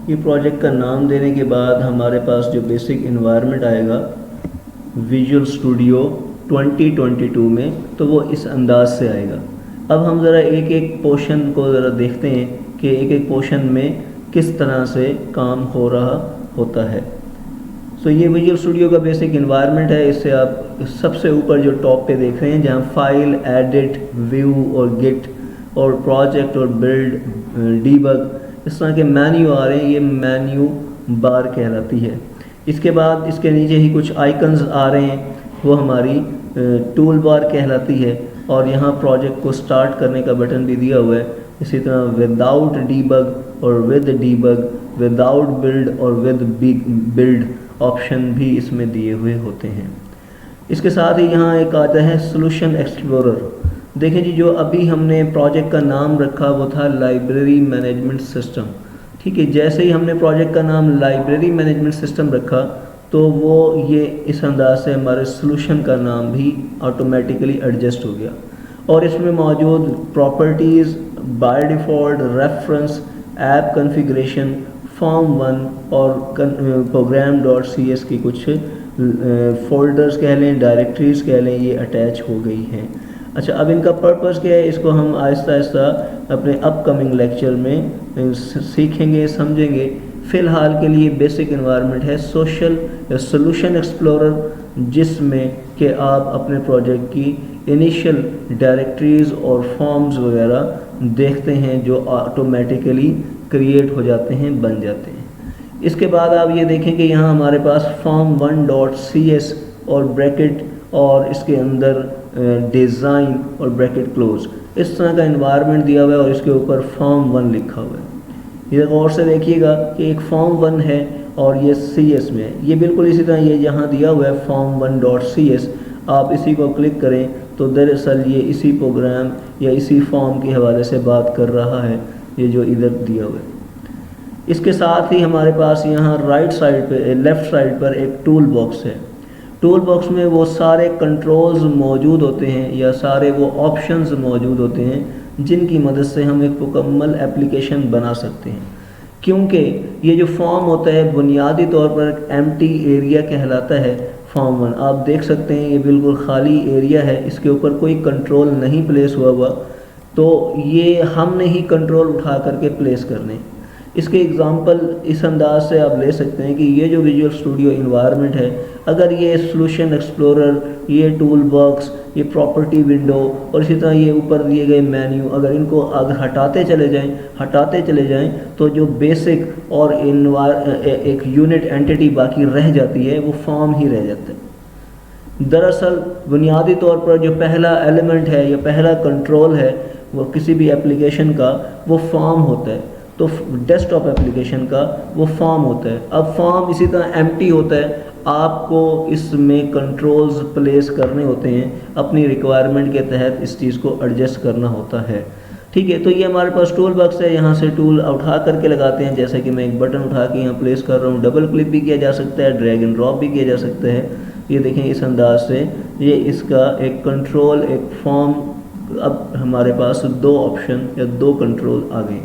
ये प्रोजेक्ट का नाम देने के बाद हमारे पास जो बेसिक इन्वायरमेंट आएगा विजुअल स्टूडियो 2022 में, तो वो इस अंदाज से आएगा। अब हम ज़रा एक एक पोर्शन को ज़रा देखते हैं कि एक एक पोर्शन में किस तरह से काम हो रहा होता है। सो ये विजुअल स्टूडियो का बेसिक इन्वायरमेंट है। इससे आप सबसे ऊपर जो टॉप पे देख रहे हैं जहाँ फाइल, एडिट, व्यू और गिट और प्रोजेक्ट और बिल्ड, डीबग, इस तरह के मेन्यू आ रहे हैं, ये मेन्यू बार कहलाती है। इसके बाद इसके नीचे ही कुछ आइकन्स आ रहे हैं, वो हमारी टूल बार कहलाती है। और यहाँ प्रोजेक्ट को स्टार्ट करने का बटन भी दिया हुआ है। इसी तरह विदाउट डीबग और विद डीबग, विदाउट बिल्ड और विद बिल्ड ऑप्शन भी इसमें दिए हुए होते हैं। इसके साथ ही यहाँ एक आता है सोल्यूशन एक्सप्लोरर। देखें जी, जो अभी हमने प्रोजेक्ट का नाम रखा वो था लाइब्रेरी मैनेजमेंट सिस्टम। ठीक है, जैसे ही हमने प्रोजेक्ट का नाम लाइब्रेरी मैनेजमेंट सिस्टम रखा तो वो ये इस अंदाज से हमारे सोल्यूशन का नाम भी ऑटोमेटिकली एडजस्ट हो गया। और इसमें मौजूद properties, by default, reference, app configuration, form 1 और program.cs की कुछ फोल्डर्स कह लें, डायरेक्टरीज कह लें, ये अटैच हो गई हैं। अच्छा, अब इनका पर्पस क्या है, इसको हम आहिस्ता आहिस्ता अपने अपकमिंग लेक्चर में सीखेंगे, समझेंगे। फ़िलहाल के लिए बेसिक इन्वायरमेंट है सोशल या सोल्यूशन एक्सप्लोरर, जिसमें कि आप अपने प्रोजेक्ट की इनिशियल डायरेक्टरीज़ और फॉर्म्स वगैरह देखते हैं जो ऑटोमेटिकली क्रिएट हो जाते हैं, बन जाते हैं। इसके बाद आप ये देखें कि यहाँ हमारे पास form1.cs और ब्रैकेट और इसके अंदर डिज़ाइन और ब्रैकेट क्लोज, इस तरह का इन्वायरमेंट दिया हुआ है और इसके ऊपर form1 लिखा हुआ है। ये गौर से देखिएगा कि एक form1 है और ये CS में है। ये बिल्कुल इसी तरह ये यहाँ दिया हुआ है form1.cs, आप इसी को क्लिक करें तो दरअसल ये इसी प्रोग्राम या इसी फॉर्म के हवाले से बात कर रहा है, ये जो इधर दिया हुआ है। इसके साथ ही हमारे पास यहाँ राइट साइड पे, लेफ़्ट साइड पर एक टूल बॉक्स है। टूल बॉक्स में वो सारे कंट्रोल्स मौजूद होते हैं या सारे वो ऑप्शंस मौजूद होते हैं जिनकी मदद से हम एक मुकम्मल एप्लीकेशन बना सकते हैं। क्योंकि ये जो फॉर्म होता है बुनियादी तौर पर एक एम्प्टी एरिया कहलाता है। फॉर्म 1 आप देख सकते हैं, ये बिल्कुल खाली एरिया है, इसके ऊपर कोई कंट्रोल नहीं प्लेस हुआ, तो ये हमने ही कंट्रोल उठा करके प्लेस करने। इसके एग्जांपल इस अंदाज से आप ले सकते हैं कि ये जो विजुअल स्टूडियो इन्वायरमेंट है, अगर ये सोल्यूशन एक्सप्लोरर, ये टूल बॉक्स, ये प्रॉपर्टी विंडो और इसी तरह ये ऊपर दिए गए मेन्यू, अगर इनको अगर हटाते चले जाएं तो जो बेसिक और एक यूनिट एंटिटी बाकी रह जाती है, वो फॉर्म ही रह जाता है। दरअसल बुनियादी तौर पर जो पहला एलिमेंट है या पहला कंट्रोल है वो किसी भी एप्लीकेशन का, वो फॉर्म होता है। तो डेस्कटॉप एप्लीकेशन का वो फॉर्म होता है। अब फॉर्म इसी तरह एम्प्टी होता है, आपको इसमें कंट्रोल्स प्लेस करने होते हैं, अपनी रिक्वायरमेंट के तहत इस चीज़ को एडजस्ट करना होता है। ठीक है, तो ये हमारे पास टूल बॉक्स है, यहाँ से टूल उठा करके लगाते हैं। जैसे कि मैं एक बटन उठा के यहाँ प्लेस कर रहा हूँ, डबल क्लिक भी किया जा सकता है, ड्रैग एंड ड्रॉप भी किया जा सकता है। ये देखें इस अंदाज से ये इसका एक कंट्रोल, एक फॉर्म। अब हमारे पास दो ऑप्शन या दो कंट्रोल आ गए।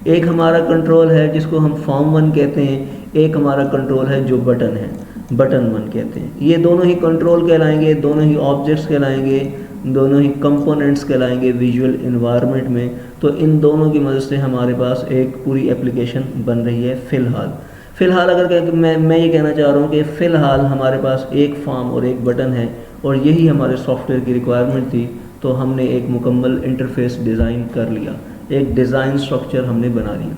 एक हमारा कंट्रोल है जिसको हम फॉर्म 1 कहते हैं, एक हमारा कंट्रोल है जो बटन है, बटन 1 कहते हैं। ये दोनों ही कंट्रोल कहलाएंगे, दोनों ही ऑब्जेक्ट्स कहलाएंगे, दोनों ही कंपोनेंट्स कहलाएंगे विजुअल इन्वायरमेंट में। तो इन दोनों की मदद से हमारे पास एक पूरी एप्लीकेशन बन रही है फ़िलहाल अगर मैं ये कहना चाह रहा हूँ कि फ़िलहाल हमारे पास एक फॉर्म और एक बटन है और यही हमारे सॉफ्टवेयर की रिक्वायरमेंट थी, तो हमने एक मुकम्मल इंटरफेस डिज़ाइन कर लिया, एक डिज़ाइन स्ट्रक्चर हमने बना लिया।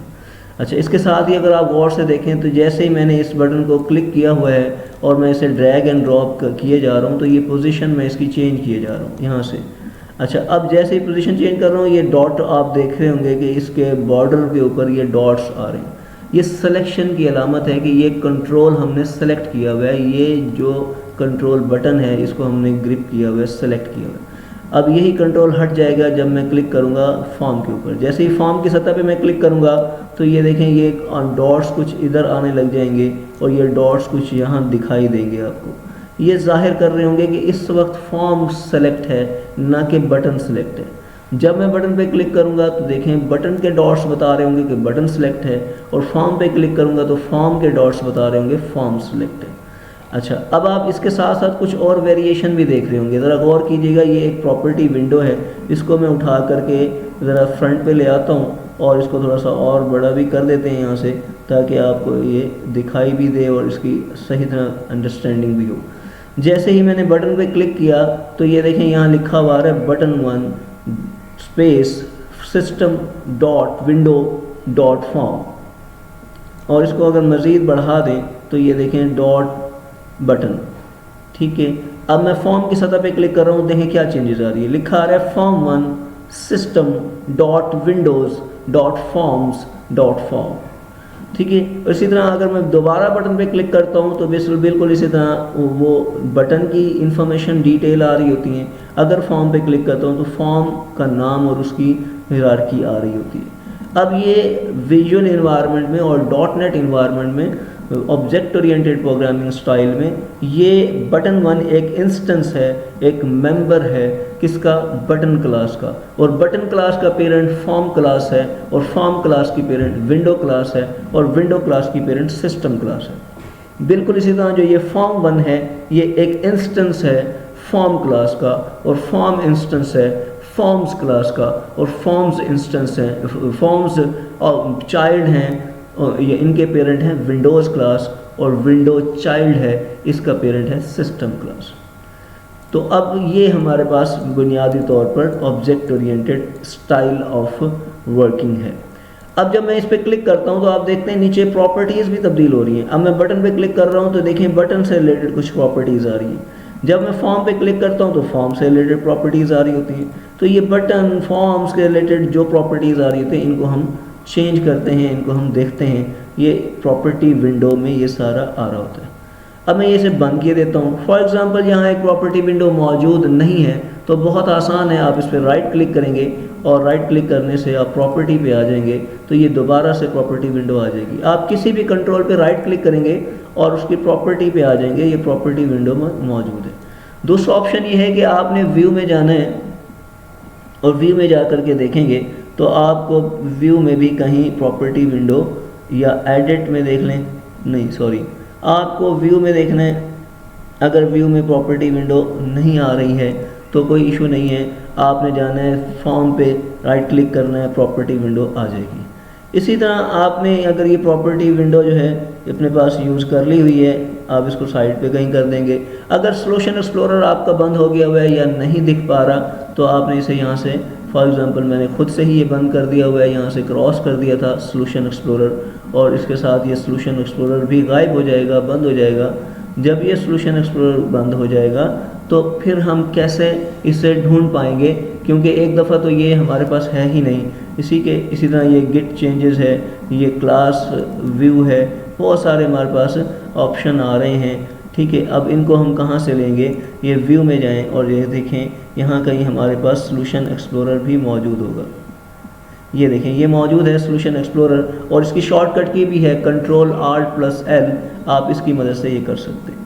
अच्छा, इसके साथ ही अगर आप गौर से देखें तो जैसे ही मैंने इस बटन को क्लिक किया हुआ है और मैं इसे ड्रैग एंड ड्रॉप किए जा रहा हूँ, तो ये पोजीशन मैं इसकी चेंज किए जा रहा हूँ यहाँ से। अच्छा, अब जैसे ही पोजीशन चेंज कर रहा हूँ, ये डॉट आप देख रहे होंगे कि इसके बॉर्डर के ऊपर ये डॉट्स आ रहे हैं। ये सिलेक्शन की अलामत है कि ये कंट्रोल हमने सेलेक्ट किया हुआ है। ये जो कंट्रोल बटन है इसको हमने ग्रिप किया हुआ है, सेलेक्ट किया हुआ है। अब यही कंट्रोल हट जाएगा जब मैं क्लिक करूंगा फॉर्म के ऊपर। जैसे ही फॉर्म की सतह पे मैं क्लिक करूंगा तो ये देखें, ये डॉट्स कुछ इधर आने लग जाएंगे और ये डॉट्स कुछ यहाँ दिखाई देंगे आपको। ये जाहिर कर रहे होंगे कि इस वक्त फॉर्म सेलेक्ट है, ना कि बटन सेलेक्ट है। जब मैं बटन पे क्लिक करूंगा तो देखें बटन के डॉट्स बता रहे होंगे कि बटन सेलेक्ट है, और फॉर्म पे क्लिक करूंगा तो फॉर्म के डॉट्स बता रहे होंगे फॉर्म सेलेक्ट है। अच्छा, अब आप इसके साथ साथ कुछ और वेरिएशन भी देख रहे होंगे, ज़रा गौर कीजिएगा। ये एक प्रॉपर्टी विंडो है, इसको मैं उठा करके ज़रा फ्रंट पे ले आता हूँ और इसको थोड़ा सा और बड़ा भी कर देते हैं यहाँ से, ताकि आपको ये दिखाई भी दे और इसकी सही तरह अंडरस्टैंडिंग भी हो। जैसे ही मैंने बटन पे क्लिक किया तो ये देखें यहाँ लिखा हुआ है button 1 space system dot window dot form, और इसको अगर मज़ीद बढ़ा दें तो ये देखें डॉट बटन। ठीक है, अब मैं फॉर्म की सतह पे क्लिक कर रहा हूँ, देखें क्या चेंजेस आ रही है। लिखा आ रहा है form 1 system dot Windows dot forms dot form. ठीक है, और इसी तरह अगर मैं दोबारा बटन पे क्लिक करता हूँ तो बिल्कुल इसी तरह वो बटन की इंफॉर्मेशन डिटेल आ रही होती है। अगर फॉर्म पे क्लिक करता हूँ तो फॉर्म का नाम और उसकी हायरार्की आ रही होती है। अब ये विजुअल इन्वायरमेंट में और डॉट नेट इन्वायरमेंट में ऑब्जेक्ट ओरिएंटेड प्रोग्रामिंग स्टाइल में ये बटन 1 एक इंस्टेंस है, एक मेंबर है किसका, बटन क्लास का, और बटन क्लास का पेरेंट फॉर्म क्लास है, और फॉर्म क्लास की पेरेंट विंडो क्लास है, और विंडो क्लास की पेरेंट सिस्टम क्लास है। बिल्कुल इसी तरह जो ये फॉर्म 1 है ये एक इंस्टेंस है फॉर्म क्लास का, और फॉर्म इंस्टेंस है फॉर्म्स क्लास का, और फॉर्म्स इंस्टेंस है फॉर्म्स चाइल्ड हैं, और ये इनके पेरेंट हैं विंडोज़ क्लास, और विंडो चाइल्ड है इसका पेरेंट है सिस्टम क्लास। तो अब ये हमारे पास बुनियादी तौर पर object oriented style of working है। अब जब मैं इस पर क्लिक करता हूँ तो आप देखते हैं नीचे प्रॉपर्टीज़ भी तब्दील हो रही हैं। अब मैं बटन पे क्लिक कर रहा हूँ तो देखें बटन से रिलेटेड कुछ प्रॉपर्टीज़ आ रही हैं। जब मैं फॉर्म पे क्लिक करता हूँ तो फॉर्म से रिलेटेड प्रॉपर्टीज़ आ रही होती हैं। तो ये बटन फॉर्म्स के रिलेटेड जो प्रॉपर्टीज़ आ रही होती हैं इनको हम चेंज करते हैं, इनको हम देखते हैं। ये प्रॉपर्टी विंडो में ये सारा आ रहा होता है। अब मैं इसे बंद किए देता हूँ। फॉर एग्जांपल यहाँ एक प्रॉपर्टी विंडो मौजूद नहीं है तो बहुत आसान है, आप इस पर राइट क्लिक करेंगे और राइट क्लिक करने से आप प्रॉपर्टी पे आ जाएंगे तो ये दोबारा से प्रॉपर्टी विंडो आ जाएगी। आप किसी भी कंट्रोल पे राइट क्लिक करेंगे और उसकी प्रॉपर्टी पे आ जाएंगे, ये प्रॉपर्टी विंडो में मौजूद है। दूसरा ऑप्शन ये है कि आपने व्यू में जाना है और व्यू में जा कर के देखेंगे तो आपको व्यू में भी कहीं प्रॉपर्टी विंडो या एडिट में देख लें, नहीं सॉरी, आपको व्यू में देखना है। अगर व्यू में प्रॉपर्टी विंडो नहीं आ रही है तो कोई इशू नहीं है, आपने जाना है फॉर्म पे राइट क्लिक करना है, प्रॉपर्टी विंडो आ जाएगी। इसी तरह आपने अगर ये प्रॉपर्टी विंडो जो है अपने पास यूज़ कर ली हुई है, आप इसको साइड पे कहीं कर देंगे। अगर सॉल्यूशन एक्सप्लोरर आपका बंद हो गया हुआ है या नहीं दिख पा रहा तो आपने इसे यहाँ से, फॉर एग्जांपल मैंने खुद से ही ये बंद कर दिया हुआ है, यहाँ से क्रॉस कर दिया था सॉल्यूशन एक्सप्लोरर, और इसके साथ ये सॉल्यूशन एक्सप्लोरर भी गायब हो जाएगा, बंद हो जाएगा। जब ये सॉल्यूशन एक्सप्लोरर बंद हो जाएगा तो फिर हम कैसे इसे ढूंढ पाएंगे, क्योंकि एक दफ़ा तो ये हमारे पास है ही नहीं। इसी तरह ये गिट चेंजेस है, ये क्लास व्यू है, बहुत सारे हमारे पास ऑप्शन आ रहे हैं। ठीक है, अब इनको हम कहाँ से लेंगे, ये व्यू में जाएं और ये देखें यहाँ कहीं हमारे पास सॉल्यूशन एक्सप्लोरर भी मौजूद होगा। ये देखें ये मौजूद है सॉल्यूशन एक्सप्लोरर, और इसकी शॉर्टकट की भी है Ctrl+Alt+L, आप इसकी मदद से ये कर सकते हैं।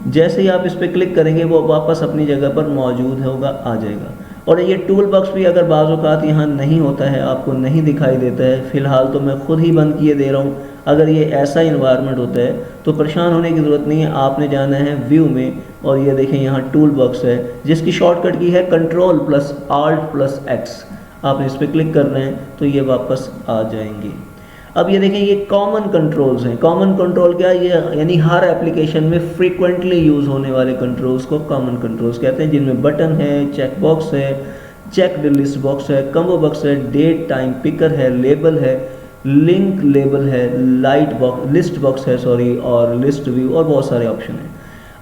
जैसे ही आप इस पर क्लिक करेंगे वो वापस अपनी जगह पर मौजूद होगा, आ जाएगा। और ये टूल बॉक्स भी अगर बाज़ औक़ात यहाँ नहीं होता है, आपको नहीं दिखाई देता है, फ़िलहाल तो मैं खुद ही बंद किए दे रहा हूँ। अगर ये ऐसा इन्वायरमेंट होता है तो परेशान होने की ज़रूरत नहीं है, आपने जाना है व्यू में और ये देखें यहाँ टूल बॉक्स है जिसकी शॉर्टकट की है Ctrl+Alt+X। आपने इस पर क्लिक करना है तो ये वापस आ जाएंगे। अब ये देखें ये कॉमन कंट्रोल्स हैं। कॉमन कंट्रोल क्या है, ये यानी हर एप्लीकेशन में फ्रीक्वेंटली यूज़ होने वाले कंट्रोल्स को कॉमन कंट्रोल्स कहते हैं, जिनमें बटन है, चेक बॉक्स है, चेक लिस्ट बॉक्स है, कम्बो बॉक्स है, डेट टाइम पिकर है, लेबल है, लिंक लेबल है, लिस्ट बॉक्स है सॉरी, और लिस्ट व्यू, और बहुत सारे ऑप्शन हैं।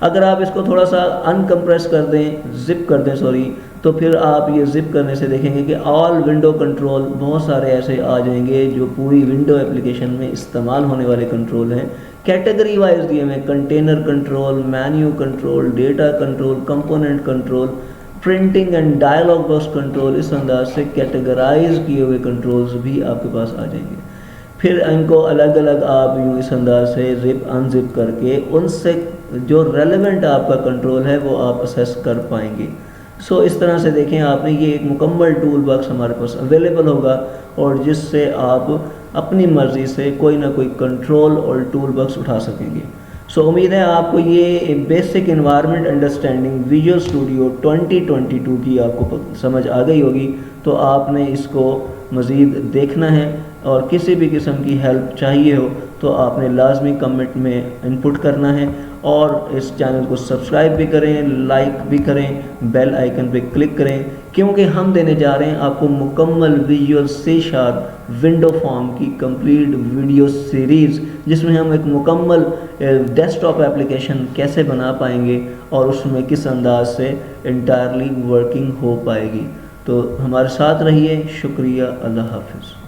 अगर आप इसको थोड़ा सा अनकम्प्रेस कर दें, जिप कर दें सॉरी, तो फिर आप ये जिप करने से देखेंगे कि ऑल विंडो कंट्रोल बहुत सारे ऐसे आ जाएंगे जो पूरी विंडो एप्लीकेशन में इस्तेमाल होने वाले कंट्रोल हैं। कैटेगरी वाइज दिए हुए container control, menu control, data control, component control, printing and dialog box control, इस अंदाज से कैटेगराइज किए हुए कंट्रोल्स भी आपके पास आ जाएंगे। फिर इनको अलग अलग आप यूँ इस अंदाज से जिप अनजिप करके उनसे जो रेलेवेंट आपका कंट्रोल है वो आप असेस कर पाएंगे। सो इस तरह से देखें आपने, ये एक मुकम्मल टूल बॉक्स हमारे पास अवेलेबल होगा और जिससे आप अपनी मर्ज़ी से कोई ना कोई कंट्रोल और टूल बॉक्स उठा सकेंगे। सो उम्मीद है आपको ये basic environment understanding visual studio 2022 की आपको समझ आ गई होगी। तो आपने इसको मज़ीद देखना है और किसी भी किस्म की हेल्प चाहिए हो तो आपने लाजमी कमेंट में इनपुट करना है और इस चैनल को सब्सक्राइब भी करें, लाइक भी करें, बेल आइकन पे क्लिक करें, क्योंकि हम देने जा रहे हैं आपको मुकम्मल विजुअल C# विंडो फॉर्म की कंप्लीट वीडियो सीरीज़, जिसमें हम एक मुकम्मल डेस्कटॉप एप्लीकेशन कैसे बना पाएंगे और उसमें किस अंदाज से इंटायरली वर्किंग हो पाएगी। तो हमारे साथ रहिए। शुक्रिया। अल्लाह हाफ़िज़।